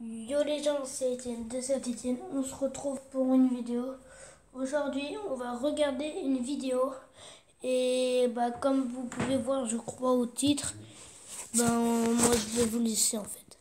Yo les gens, c'est Etienne de Saint-Etienne. On se retrouve pour une vidéo. Aujourd'hui, on va regarder une vidéo. Et comme vous pouvez voir, je crois au titre, moi je vais vous laisser en fait.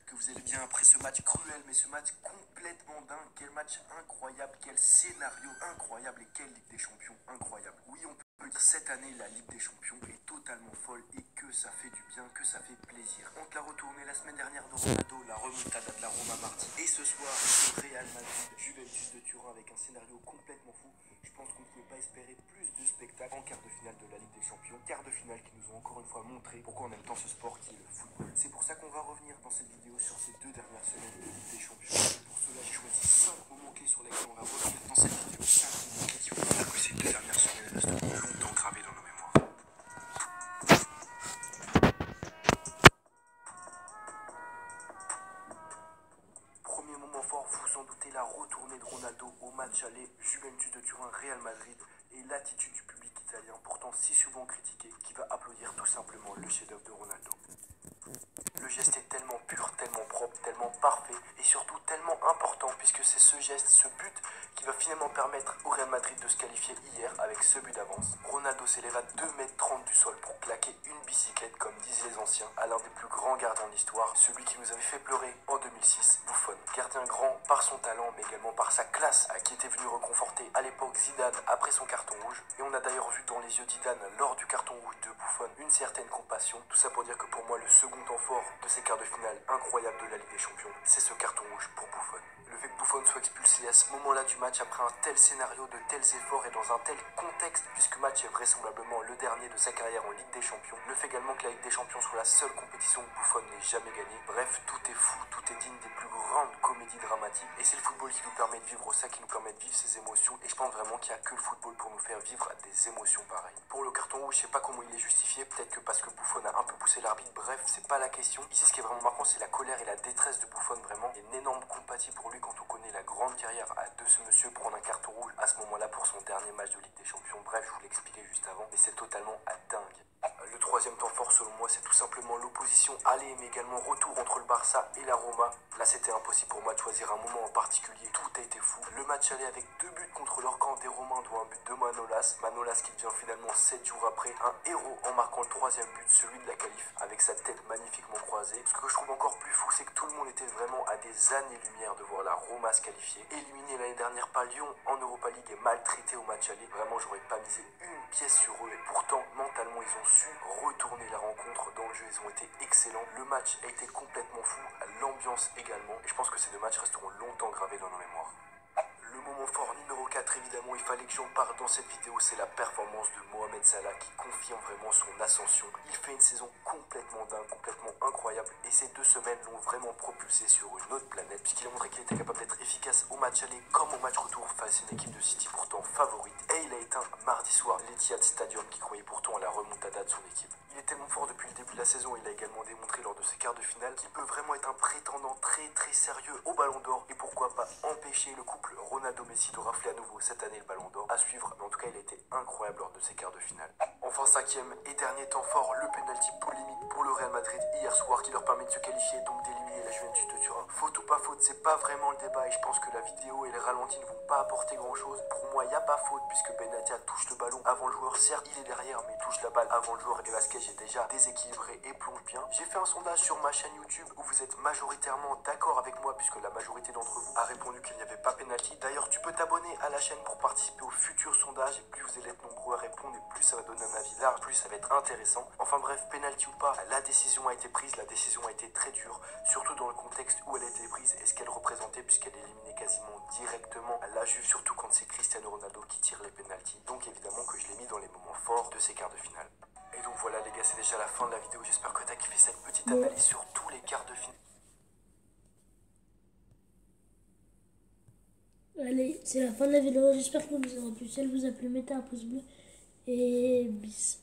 Que vous allez bien après ce match cruel, mais ce match complètement dingue. Quel match incroyable, quel scénario incroyable et quelle Ligue des Champions incroyable. Oui, on peut dire cette année, la Ligue des Champions est totalement folle et que ça fait du bien, que ça fait plaisir. On te l'a retourné la semaine dernière de Ronaldo, la remontada de la Roma mardi. Et ce soir, le Real Madrid, Juventus de Turin avec un scénario complètement fou. Je pense qu'on ne pouvait pas espérer plus de spectacles en quart de finale de la Ligue des Champions. Quart de finale qui nous ont encore une fois montré pourquoi on aime tant ce sport qui est le football. C'est pour ça qu'on va revenir dans cette vidéo sur ces 2 dernières semaines de Ligue des Champions. Pour cela, j'ai choisi 5 moments clés sur lesquels on va revenir dans cette vidéo. 5 moments clés qui vont faire que ces 2 dernières semaines resteront longtemps gravées dans nos mémoires. Premier moment fort, vous en doutez, la retournée de Ronaldo au match aller Juventus de Turin, Real Madrid, et l'attitude du public italien, pourtant si souvent critiqué, qui va applaudir tout simplement le chef-d'œuvre de Ronaldo. Le geste est tellement pur, tellement propre, tellement parfait et surtout tellement important puisque c'est ce geste, ce but qui va finalement permettre au Real Madrid de se qualifier hier avec ce but d'avance. Ronaldo s'élève à 2,30 m du sol pour claquer une bicyclette comme disent les anciens à l'un des plus grands gardiens de l'histoire, celui qui nous avait fait pleurer en 2006, Buffon. Gardien grand par son talent mais également par sa classe qui était venu reconforter à l'époque Zidane après son carton rouge. Et on a d'ailleurs vu dans les yeux de Zidane lors du carton rouge de Buffon une certaine compassion. Tout ça pour dire que pour moi le second temps fort de ces quarts de finale incroyables de la Ligue des Champions, c'est ce carton rouge pour Buffon. Le fait que Buffon soit expulsé à ce moment-là du match après un tel scénario, de tels efforts et dans un tel contexte, puisque le match est vraisemblablement le dernier de sa carrière en Ligue des Champions, le fait également que la Ligue des Champions soit la seule compétition que Buffon n'ait jamais gagnée. Bref, tout est fou, tout est digne des plus grandes comédies dramatiques et c'est le football qui nous permet de vivre ça, qui nous permet de vivre ces émotions et je pense vraiment qu'il n'y a que le football pour nous faire vivre des émotions pareilles. Pour le carton rouge, je sais pas comment il est justifié, peut-être que parce que Buffon a un peu poussé l'arbitre, bref, c'est pas la question. Ici, ce qui est vraiment marquant, c'est la colère et la détresse de Buffon, vraiment. Il y a une énorme compatie pour lui quand on connaît la grande carrière de ce monsieur prendre un carton rouge à ce moment-là pour son dernier match de Ligue des Champions. Bref, je vous l'expliquais juste avant, mais c'est totalement dingue. Le troisième temps fort selon moi, c'est tout simplement l'opposition aller mais également retour entre le Barça et la Roma. Là, c'était impossible pour moi de choisir un moment en particulier, tout a été fou. Le match allait avec 2 buts contre leur camp des Romains, dont un but de Manolas. Manolas qui devient finalement 7 jours après un héros en marquant le 3e but, celui de la qualif, avec sa tête magnifiquement croisée. Ce que je trouve encore plus fou, c'est que tout le monde était vraiment à des années-lumière de voir la Roma se qualifier. Éliminé l'année dernière par Lyon en Europa League et maltraité au match aller. Vraiment, j'aurais pas misé une pièce sur eux. Et pourtant, mentalement, ils ont su retourner la rencontre. Dans le jeu, ils ont été excellents. Le match a été complètement fou, l'ambiance également. Et je pense que ces 2 matchs resteront longtemps gravés dans nos mémoires. Le moment fort numéro 4, évidemment, il fallait que j'en parle dans cette vidéo, c'est la performance de Mohamed Salah qui confirme vraiment son ascension. Il fait une saison complètement dingue, complètement incroyable et ces 2 semaines l'ont vraiment propulsé sur une autre planète puisqu'il a montré qu'il était capable d'être efficace au match aller comme au match retour face à une équipe de City pourtant favorite. Et il a éteint mardi soir l'Etihad Stadium qui croyait pourtant à la remontada de son équipe. Il est tellement fort depuis le début de la saison, il a également démontré lors de ses quarts de finale qu'il peut vraiment être un prétendant très très sérieux au Ballon d'Or et pourquoi pas empêcher le couple Ronaldo-Messi de rafler à nouveau cette année le Ballon d'Or. À suivre, mais en tout cas il a été incroyable lors de ses quarts de finale. Enfin 5e et dernier temps fort, le penalty polémique pour le Real Madrid hier soir qui leur permet de se qualifier et donc d'éliminer la Juventus de Turin. Faute ou pas faute, c'est pas vraiment le débat et je pense que la vidéo et les ralentis ne vont pas apporter grand chose. Pour moi il n'y a pas faute puisque Benatia touche le ballon avant le joueur, certes il est derrière mais il touche la balle avant le joueur et Vasquez est déjà déséquilibré et plonge bien. J'ai fait un sondage sur ma chaîne YouTube où vous êtes majoritairement d'accord avec moi puisque la majorité d'entre vous a répondu qu'il n'y avait pas penalty. D'ailleurs tu peux t'abonner à la chaîne pour participer aux futurs sondages et plus vous allez être nombreux à répondre et plus ça va donner un avis large, plus ça va être intéressant. Enfin bref, penalty ou pas, la décision a été prise, la décision a été très dure, surtout dans le contexte où elle a été prise et ce qu'elle représentait puisqu'elle éliminait quasiment directement la Juve, surtout quand c'est Cristiano Ronaldo qui tire les penalties. Donc évidemment que je l'ai mis dans les moments forts de ces quarts de finale. Et donc voilà les gars, c'est déjà la fin de la vidéo, j'espère que t'as kiffé cette petite analyse sur tous les quarts de finale. Allez, c'est la fin de la vidéo. J'espère que vous aura plu. Si elle vous a plu, mettez un pouce bleu et bis.